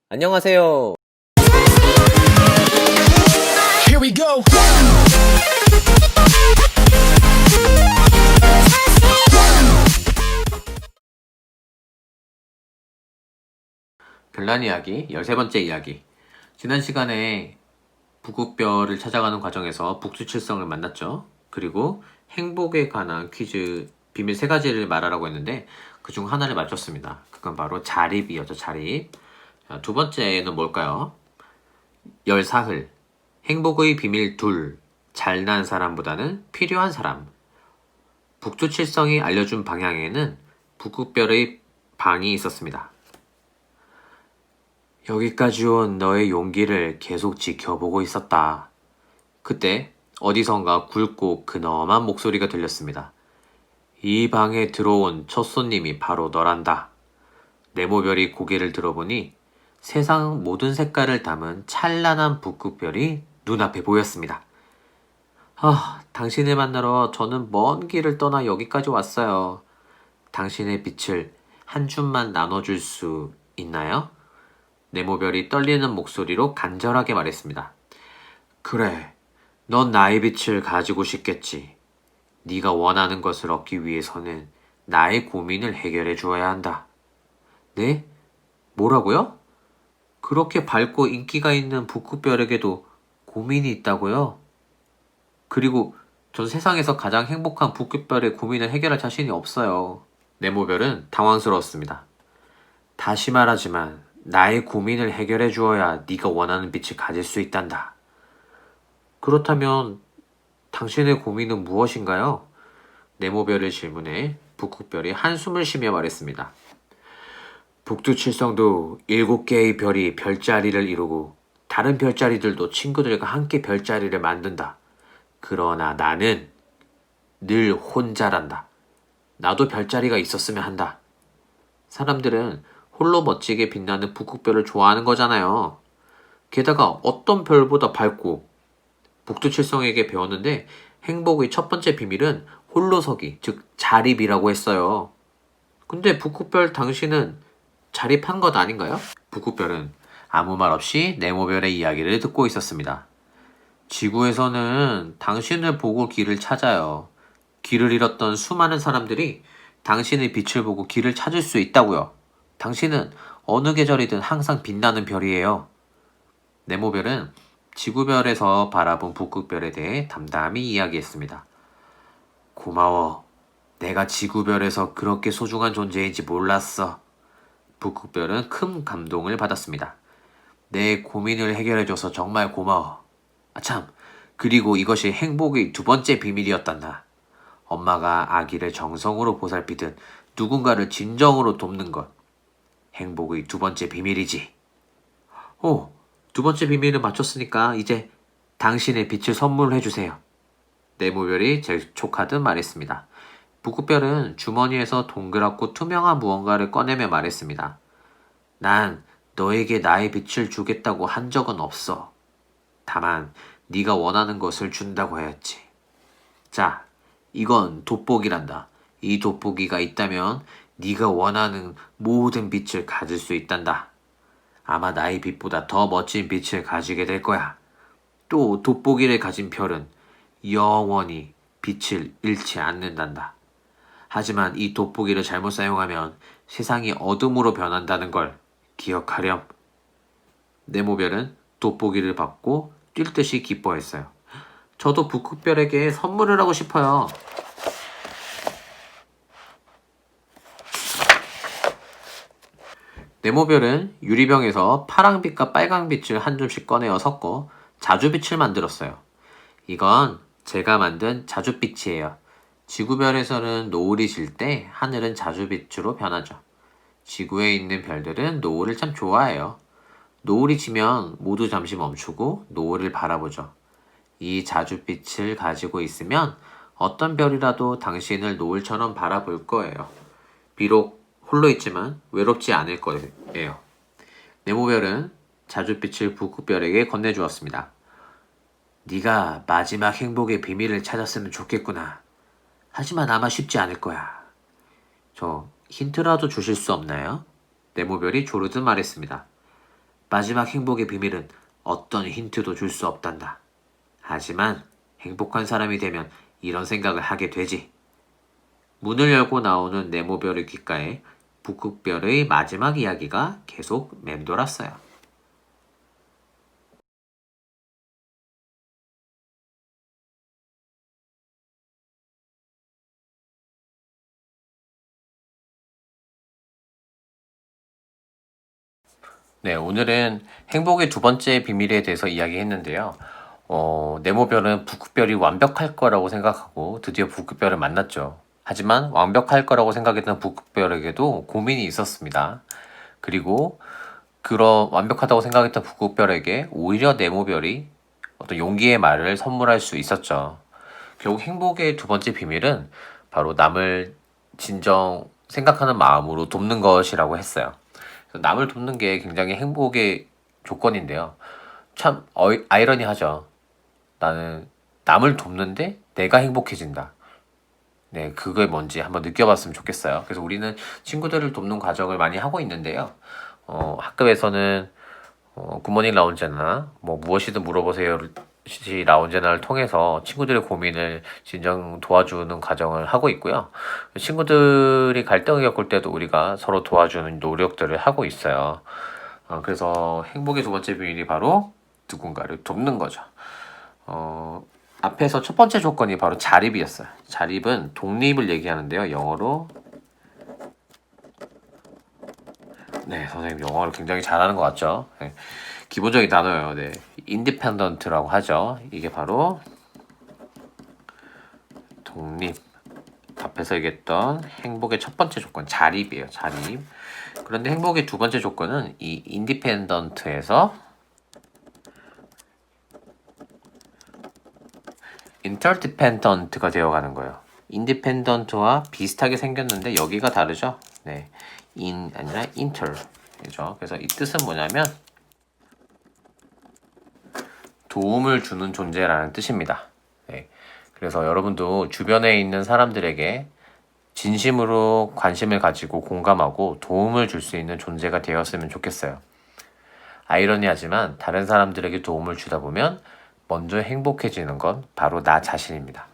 안녕하세요. Here we go. 별난 이야기 13번째 이야기. 지난 시간에 북극별을 찾아가는 과정에서 북두칠성을 만났죠. 그리고 행복에 관한 퀴즈 비밀 3가지를 말하라고 했는데 그중 하나를 맞췄습니다. 그건 바로 자립이었죠. 자립. 자, 두 번째는 뭘까요? 열사흘. 행복의 비밀 둘. 잘난 사람보다는 필요한 사람. 북두칠성이 알려준 방향에는 북극별의 방이 있었습니다. 여기까지 온 너의 용기를 계속 지켜보고 있었다. 그때 어디선가 굵고 근엄한 목소리가 들렸습니다. 이 방에 들어온 첫 손님이 바로 너란다. 네모별이 고개를 들어보니 세상 모든 색깔을 담은 찬란한 북극별이 눈앞에 보였습니다. 당신을 만나러 저는 먼 길을 떠나 여기까지 왔어요. 당신의 빛을 한 줌만 나눠줄 수 있나요? 네모별이 떨리는 목소리로 간절하게 말했습니다. 그래, 넌 나의 빛을 가지고 싶겠지. 네가 원하는 것을 얻기 위해서는 나의 고민을 해결해 주어야 한다. 네? 뭐라고요? 그렇게 밝고 인기가 있는 북극별에게도 고민이 있다고요? 그리고 전 세상에서 가장 행복한 북극별의 고민을 해결할 자신이 없어요. 네모별은 당황스러웠습니다. 다시 말하지만 나의 고민을 해결해 주어야 네가 원하는 빛을 가질 수 있단다. 그렇다면 당신의 고민은 무엇인가요? 네모별의 질문에 북극별이 한숨을 쉬며 말했습니다. 북두칠성도 7개의 별이 별자리를 이루고 다른 별자리들도 친구들과 함께 별자리를 만든다. 그러나 나는 늘 혼자란다. 나도 별자리가 있었으면 한다. 사람들은 홀로 멋지게 빛나는 북극별을 좋아하는 거잖아요. 게다가 어떤 별보다 밝고 북두칠성에게 배웠는데 행복의 첫 번째 비밀은 홀로서기, 즉 자립이라고 했어요. 근데 북극별 당신은 자립한 것 아닌가요? 북극별은 아무 말 없이 네모별의 이야기를 듣고 있었습니다. 지구에서는 당신을 보고 길을 찾아요. 길을 잃었던 수많은 사람들이 당신의 빛을 보고 길을 찾을 수 있다고요. 당신은 어느 계절이든 항상 빛나는 별이에요. 네모별은 지구별에서 바라본 북극별에 대해 담담히 이야기했습니다. 고마워. 내가 지구별에서 그렇게 소중한 존재인지 몰랐어. 북극별은 큰 감동을 받았습니다. 내 고민을 해결해줘서 정말 고마워. 참, 그리고 이것이 행복의 두 번째 비밀이었단다. 엄마가 아기를 정성으로 보살피듯 누군가를 진정으로 돕는 것. 행복의 두 번째 비밀이지. 두 번째 비밀을 맞췄으니까 이제 당신의 빛을 선물해주세요. 네모별이 재촉하듯 말했습니다. 북극별은 주머니에서 동그랗고 투명한 무언가를 꺼내며 말했습니다. 난 너에게 나의 빛을 주겠다고 한 적은 없어. 다만 네가 원하는 것을 준다고 하였지. 자, 이건 돋보기란다. 이 돋보기가 있다면 네가 원하는 모든 빛을 가질 수 있단다. 아마 나의 빛보다 더 멋진 빛을 가지게 될 거야. 또 돋보기를 가진 별은 영원히 빛을 잃지 않는단다. 하지만 이 돋보기를 잘못 사용하면 세상이 어둠으로 변한다는 걸 기억하렴. 네모별은 돋보기를 받고 뛸 듯이 기뻐했어요. 저도 북극별에게 선물을 하고 싶어요. 네모별은 유리병에서 파랑빛과 빨강빛을 한 줌씩 꺼내어 섞어 자주빛을 만들었어요. 이건 제가 만든 자주빛이에요. 지구별에서는 노을이 질 때 하늘은 자주빛으로 변하죠. 지구에 있는 별들은 노을을 참 좋아해요. 노을이 지면 모두 잠시 멈추고 노을을 바라보죠. 이 자주빛을 가지고 있으면 어떤 별이라도 당신을 노을처럼 바라볼 거예요. 비록 홀로 있지만 외롭지 않을 거예요. 네모별은 자주빛을 북극별에게 건네주었습니다. 네가 마지막 행복의 비밀을 찾았으면 좋겠구나. 하지만 아마 쉽지 않을 거야. 저 힌트라도 주실 수 없나요? 네모별이 조르듯 말했습니다. 마지막 행복의 비밀은 어떤 힌트도 줄 수 없단다. 하지만 행복한 사람이 되면 이런 생각을 하게 되지. 문을 열고 나오는 네모별의 귓가에 북극별의 마지막 이야기가 계속 맴돌았어요. 네, 오늘은 행복의 두 번째 비밀에 대해서 이야기했는데요. 네모별은 북극별이 완벽할 거라고 생각하고 드디어 북극별을 만났죠. 하지만 완벽할 거라고 생각했던 북극별에게도 고민이 있었습니다. 그리고 그런 완벽하다고 생각했던 북극별에게 오히려 네모별이 어떤 용기의 말을 선물할 수 있었죠. 결국 행복의 두 번째 비밀은 바로 남을 진정 생각하는 마음으로 돕는 것이라고 했어요. 그래서 남을 돕는 게 굉장히 행복의 조건인데요. 참 아이러니하죠. 나는 남을 돕는데 내가 행복해진다. 네, 그게 뭔지 한번 느껴봤으면 좋겠어요. 그래서 우리는 친구들을 돕는 과정을 많이 하고 있는데요. 학급에서는 굿모닝 라운지나 뭐 무엇이든 물어보세요 라운지나를 통해서 친구들의 고민을 진정 도와주는 과정을 하고 있고요. 친구들이 갈등을 겪을 때도 우리가 서로 도와주는 노력들을 하고 있어요. 그래서 행복의 두 번째 비밀이 바로 누군가를 돕는 거죠. 앞에서 첫 번째 조건이 바로 자립이었어요. 자립은 독립을 얘기하는데요. 영어로 네, 선생님 영어를 굉장히 잘하는 것 같죠? 네, 기본적인 단어예요. 네, independent라고 하죠. 이게 바로 독립. 앞에서 얘기했던 행복의 첫 번째 조건, 자립이에요. 자립. 그런데 행복의 두 번째 조건은 이 independent에서 interdependent가 되어가는 거예요. independent와 비슷하게 생겼는데 여기가 다르죠? 네, in 아니라 inter. 그죠? 그래서 이 뜻은 뭐냐면 도움을 주는 존재라는 뜻입니다. 네. 그래서 여러분도 주변에 있는 사람들에게 진심으로 관심을 가지고 공감하고 도움을 줄 수 있는 존재가 되었으면 좋겠어요. 아이러니하지만 다른 사람들에게 도움을 주다 보면 먼저 행복해지는 건 바로 나 자신입니다.